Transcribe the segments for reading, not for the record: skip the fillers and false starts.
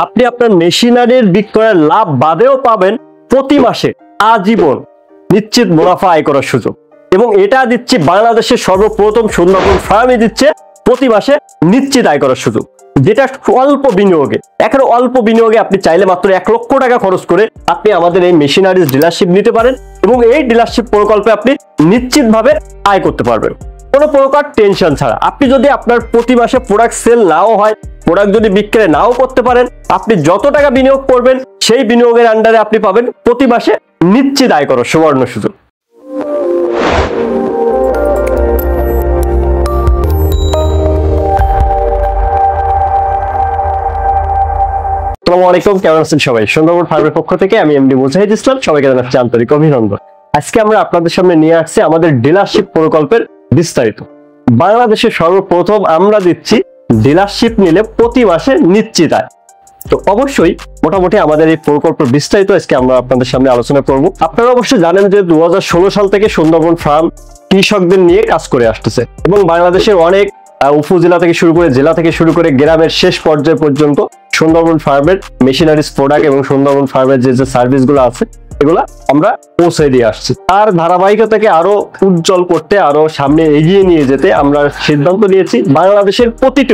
আপনি আপনার মেশিনারির বিক্রয়ের লাভ বাদেও পাবেন প্রতি মাসে আজীবন নিশ্চিত মুনাফা আয় করার সুযোগ। এবং এটা দিচ্ছে বাংলাদেশের সর্বপ্রথম সুন্দরবন ফার্মই দিচ্ছে প্রতি মাসে নিশ্চিত আয় করার সুযোগ, যেটা অল্প বিনিয়োগে, এখানে অল্প বিনিয়োগে আপনি চাইলে মাত্র 1 লক্ষ টাকা খরচ করে আপনি আমাদের এই মেশিনারিজ ডিলারশিপ নিতে পারেন এবং এই ডিলারশিপ প্রকল্পে আপনি নিশ্চিতভাবে আয় করতে পারবেন কোনো প্রকার টেনশন ছাড়া। আপনি যদি আপনার প্রতি মাসে প্রোডাক্ট সেল নাও হয়, প্রোডাক্ট যদি বিক্রয় নাও করতে পারেন, আপনি যত টাকা বিনিয়োগ করবেন সেই বিনিয়োগের আন্ডারে আপনি পাবেন প্রতি মাসে নিশ্চিত আয় করার সুবর্ণ সুযোগ। আসসালামু আলাইকুম, কেমন আছেন সবাই? সুন্দরবন ফার্মের পক্ষ থেকে আমি এমডি মুজাহিদ ইসলাম, সবাইকে জানাচ্ছি আন্তরিক অভিনন্দন। আজকে আমরা আপনাদের সামনে নিয়ে আসছি আমাদের ডিলারশিপ প্রকল্পের বিস্তারিত। বাংলাদেশে সর্বপ্রথম আমরা দিচ্ছি ডিলারশিপ নিলে প্রতি মাসে নিশ্চিত আয়। তো অবশ্যই মোটামুটি আমাদের এই প্রকল্পের বিস্তারিত আজকে আমরা আপনাদের সামনে আলোচনা করব। আপনারা অবশ্যই জানেন যে 2016 সাল থেকে সুন্দরবন ফার্ম কৃষকদের নিয়ে কাজ করে আসতেছে এবং বাংলাদেশের অনেক উপজেলা থেকে শুরু করে, জেলা থেকে শুরু করে গ্রামের শেষ পর্যায় পর্যন্ত সুন্দরবন ফার্মের মেশিনারিজ প্রোডাক্ট এবং সুন্দরবন ফার্মের যে সার্ভিস গুলো আছে এগুলা আমরা পৌঁছে দিয়ে আসছি। আর ধারাবাহিকতাকে আরো উজ্জ্বল করতে, আরো সামনে এগিয়ে নিয়ে যেতে আমরা সিদ্ধান্ত নিয়েছি বাংলাদেশের প্রতিটি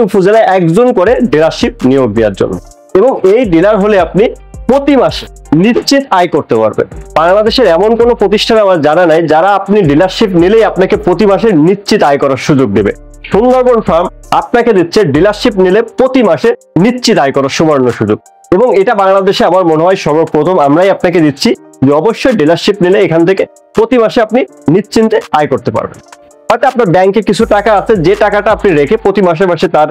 উপজেলায় একজন করে ডিলারশিপ নিয়োগ দেওয়ার জন্য। এবং এই ডিলার হলে আপনি প্রতি মাসে নিশ্চিত আয় করতে পারবেন। বাংলাদেশের এমন কোনো প্রতিষ্ঠান আমার জানা নাই যারা আপনি ডিলারশিপ নিলেই আপনাকে প্রতি মাসে নিশ্চিত আয় করার সুযোগ দেবে। সুন্দরবন ফার্ম আপনাকে দিচ্ছে ডিলারশিপ নিলে প্রতি মাসে নিশ্চিত আয় করার সুবর্ণ সুযোগ। এবং এটা বাংলাদেশে আমার মনে হয় সর্বপ্রথম আমরাই আপনাকে দিচ্ছি যে অবশ্যই ডিলারশিপ নিলে এখান থেকে প্রতি মাসে আপনি নিশ্চিন্তে আয় করতে পারবেন। হয়তো আপনার ব্যাংকে কিছু টাকা আছে, যে টাকাটা আপনি রেখে প্রতি মাসে মাসে তার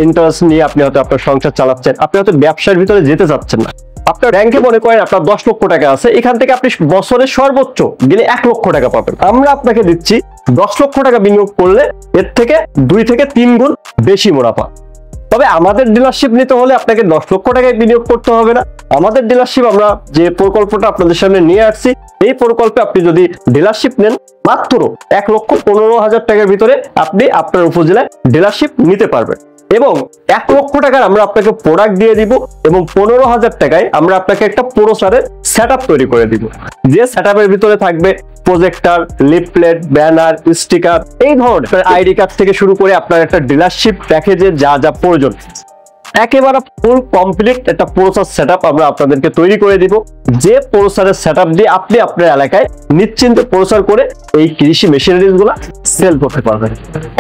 ইন্টারেস্ট নিয়ে আপনি হয়তো আপনার সংসার চালাচ্ছেন, আপনি হয়তো ব্যবসার ভিতরে যেতে চাচ্ছেন না। আপনার ব্যাংকে মনে করেন আপনার 10 লক্ষ টাকা আছে, এখান থেকে আপনি বছরে সর্বোচ্চ গেলে 1 লক্ষ টাকা পাবেন। আমরা আপনাকে দিচ্ছি 10 লক্ষ টাকা বিনিয়োগ করলে এর থেকে 2 থেকে 3 গুণ বেশি মুনাফা। তবে আমাদের ডিলারশিপ নিতে হলে আপনাকে 10 লক্ষ টাকায় বিনিয়োগ করতে হবে না। আমাদের ডিলারশিপ আমরা যে প্রকল্পটা আপনাদের সামনে নিয়ে আসছি, এই প্রকল্পে আপনি যদি ডিলারশিপ নেন মাত্র 1,15,000 টাকার ভিতরে আপনি আপনার উপজেলায় ডিলারশিপ নিতে পারবেন। এবং 1 লক্ষ টাকার আমরা আপনাকে প্রোডাক্ট দিয়ে দিব এবং 15,000 টাকায় আমরা আপনাকে একটা প্রোসারের সেটআপ তৈরি করে দিব, যে সেটআপের ভিতরে থাকবে প্রজেক্টর, লিফলেট, ব্যানার, স্টিকার, এই ধরনের আইডি কার্ড থেকে শুরু করে আপনার একটা ডিলারশিপ প্যাকেজে যা যা প্রয়োজন একেবারে ফুল কমপ্লিট একটা প্রসার সেটআপ আমরা আপনাদেরকে তৈরি করে দিব, যে প্রসারের সেটআপ দিয়ে আপনি আপনার এলাকায় নিশ্চিন্তে প্রসার করে এই কৃষি মেশিনারিজ গুলা সেল করতে পারবেন।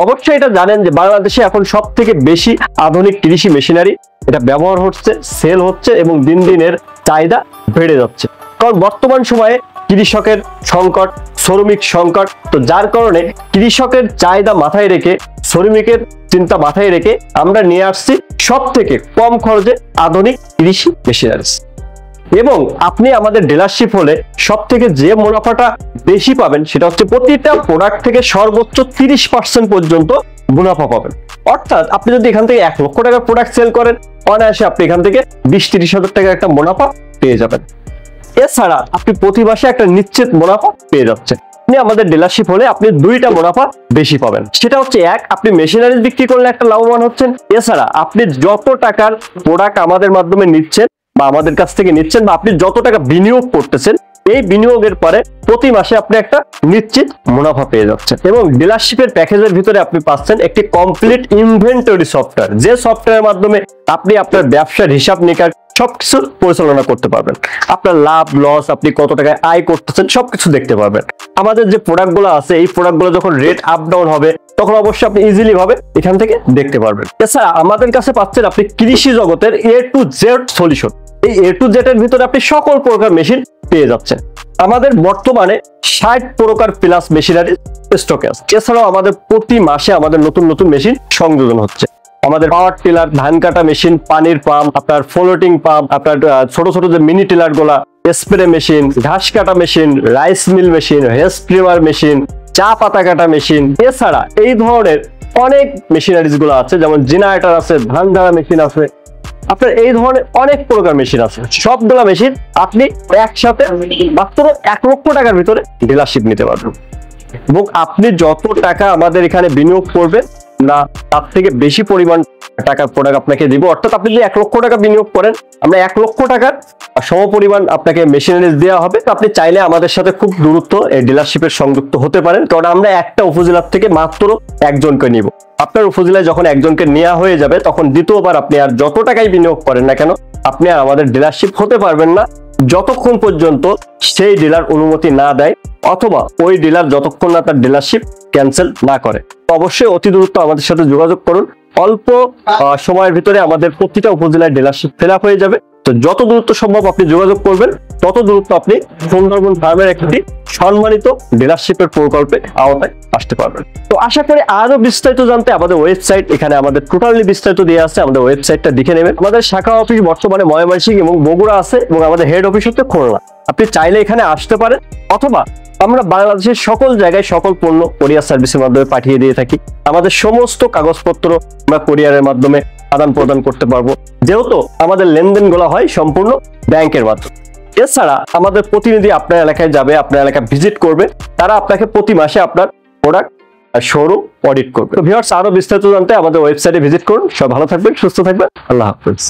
অবশ্যই এটা জানেন যে বাংলাদেশে এখন সব থেকে বেশি আধুনিক কৃষি মেশিনারি এটা ব্যবহার হচ্ছে, সেল হচ্ছে এবং দিন দিনের চাহিদা বেড়ে যাচ্ছে। কারণ বর্তমান সময়ে কৃষকের সংকট, শ্রমিক সংকট, তো যার কারণে কৃষকের চাহিদা মাথায় রেখে, শ্রমিকের চিন্তা মাথায় রেখে আমরা নিয়ে আসছি সব থেকে কম খরচে আধুনিক কৃষি মেশিনারিজ। এবং আপনি আমাদের ডিলারশিপ হলে সব থেকে যে মুনাফাটা বেশি পাবেন সেটা হচ্ছে প্রতিটা প্রোডাক্ট থেকে সর্বোচ্চ 30% পর্যন্ত মুনাফা পাবেন। অর্থাৎ আপনি যদি এখান থেকে 1 লক্ষ টাকার প্রোডাক্ট সেল করেন, অনায়াসে আপনি এখান থেকে 20-30 হাজার টাকার একটা মুনাফা পেয়ে যাবেন। এছাড়া আপনি প্রতি মাসে একটা নিশ্চিত মুনাফা পেয়ে যাচ্ছেন। আপনি আমাদের ডিলারশিপ হলে আপনি 2টা মুনাফা বেশি পাবেন। সেটা হচ্ছে, এক, আপনি মেশিনারিজ বিক্রি করলে একটা লাভবান হচ্ছেন। এছাড়া আপনি যত টাকার প্রোডাক্ট আমাদের মাধ্যমে নিচ্ছেন বা আমাদের কাছ থেকে নিচ্ছেন বা আপনি যত টাকা বিনিয়োগ করতেছেন, এই বিনিয়োগের পরে প্রতি মাসে আপনি একটা নিশ্চিত মুনাফা পেয়ে যাচ্ছেন। এবং ডিলারশিপের প্যাকেজের ভিতরে আপনি পাচ্ছেন একটি কমপ্লিট ইনভেন্টরি সফটওয়্যার, যে সফটওয়্যারের মাধ্যমে আপনি আপনার ব্যবসার হিসাব নিকাশ সবকিছু পরিচালনা করতে পারবেন। আপনার লাভ লস, আপনি কত টাকায় আয় করতেছেন সবকিছু দেখতে পারবেন। আমাদের যে প্রোডাক্টগুলো আছে, এই প্রোডাক্টগুলো যখন রেট আপ ডাউন হবে তখন অবশ্যই আপনি ইজিলি ভাবে এখান থেকে দেখতে পারবেন। এছাড়া আমাদের কাছে পাচ্ছেন আপনি কৃষি জগতের A to Z সলিউশন। এই A to Z এর ভিতরে আপনি সকল প্রকার মেশিন পেয়ে যাচ্ছেন। আমাদের বর্তমানে 60 প্রকার প্লাস মেশিনারি স্টকে আছে। এছাড়াও আমাদের প্রতি মাসে আমাদের নতুন নতুন মেশিন সংযোজন হচ্ছে। আমাদের পাওয়ার টিলার, ধান কাটা মেশিন, পানির পাম্প, আপনার ফ্লোটিং পাম্প, আপনার ছোট ছোট যে মিনি টিলার গুলা, স্প্রে মেশিন, ঘাস কাটা machine, rice mill machine, hedge স্প্রেমার মেশিন, চা পাতা কাটা মেশিন, এছাড়া এই ধরনের অনেক মেশিনারিজ গুলো আছে, যেমন জেনারেটর আছে, ধান ঝাড়া মেশিন আছে। আপনার এই ধরনের অনেক প্রকার মেশিন আছে। সবগুলা মেশিন আপনি একসাথে মাত্র 1 লক্ষ টাকার ভিতরে ডিলারশিপ নিতে পারবেন। এবং আপনি যত টাকা আমাদের এখানে বিনিয়োগ করবেন আমরা তার থেকে বেশি পরিমাণ টাকার প্রোডাক্ট আপনাকে দিব। অর্থাৎ আপনি যদি 1 লক্ষ টাকা বিনিয়োগ করেন, আমরা 1 লক্ষ টাকার সমপরিমাণ আপনাকে মেশিনারিজ দেওয়া হবে। তো আপনি চাইলে আমাদের সাথে খুব দ্রুত এই ডিলারশিপের সংযুক্ত হতে পারেন, কারণ আমরা একটা উপজেলার থেকে মাত্র একজনকে নিব। আপনার উপজেলায় যখন একজনকে নেওয়া হয়ে যাবে, তখন দ্বিতীয়বার আপনি আর যত টাকাই বিনিয়োগ করেন না কেন, আপনি আর আমাদের ডিলারশিপ হতে পারবেন না, যতক্ষণ পর্যন্ত সেই ডিলার অনুমতি না দেয়, অথবা ওই ডিলার যতক্ষণ না তার ডিলারশিপ ক্যান্সেল না করে। তো অবশ্যই অতি দ্রুত আমাদের সাথে যোগাযোগ করুন। অল্প সময়ের ভিতরে আমাদের প্রতিটা উপজেলায় ডিলারশিপ ফিল আপ হয়ে যাবে। তো যত দ্রুত সম্ভব আপনি যোগাযোগ করবেন, তত দ্রুত আপনি সুন্দরবন ফার্মের একটি সম্মানিত ডিলারশিপের প্রকল্পে আওতায় আসতে পারবেন। তো আশা করি আরো বিস্তারিত জানতে আমাদের ওয়েবসাইট, এখানে আমাদের টোটালি বিস্তারিত দেওয়া আছে, আমাদের ওয়েবসাইটটা দেখে নেবেন। আমাদের শাখা অফিস বর্তমানে ময়মনসিংহ এবং বগুড়া আছে, এবং আমাদের হেড অফিস হচ্ছে খুলনা। আপনি চাইলে এখানে আসতে পারেন, অথবা আমরা বাংলাদেশের সকল জায়গায় সকল পণ্য কোরিয়ার সার্ভিসের মাধ্যমে পাঠিয়ে দিয়ে থাকি। আমাদের সমস্ত কাগজপত্র আমরা কোরিয়ারের মাধ্যমে আদান প্রদান করতে পারবো, যেহেতু আমাদের লেনদেনগুলো হয় সম্পূর্ণ ব্যাংকের মাধ্যমে। এছাড়া আমাদের প্রতিনিধি আপনার এলাকায় যাবে, আপনার এলাকা ভিজিট করবে, তারা আপনাকে প্রতি মাসে আপনার প্রোডাক্ট শোরুম অডিট করবে। তো ভিউয়ার্স, আরো বিস্তারিত জানতে আমাদের ওয়েবসাইটে ভিজিট করুন। সব ভালো থাকবেন, সুস্থ থাকবেন, আল্লাহ হাফেজ।